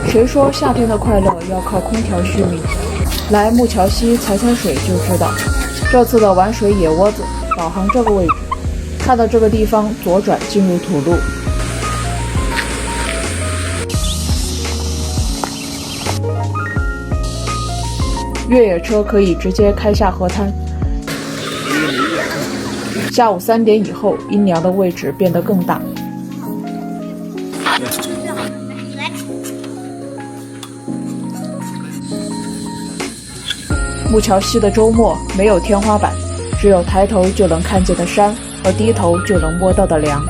谁说夏天的快乐要靠空调续命？来木桥溪踩踩水就知道。这次的玩水野窝子，导航这个位置，看到这个地方左转进入土路。越野车可以直接开下河滩。下午3点以后，阴凉的位置变得更大。木桥溪的周末没有天花板，只有抬头就能看见的山和低头就能摸到的梁。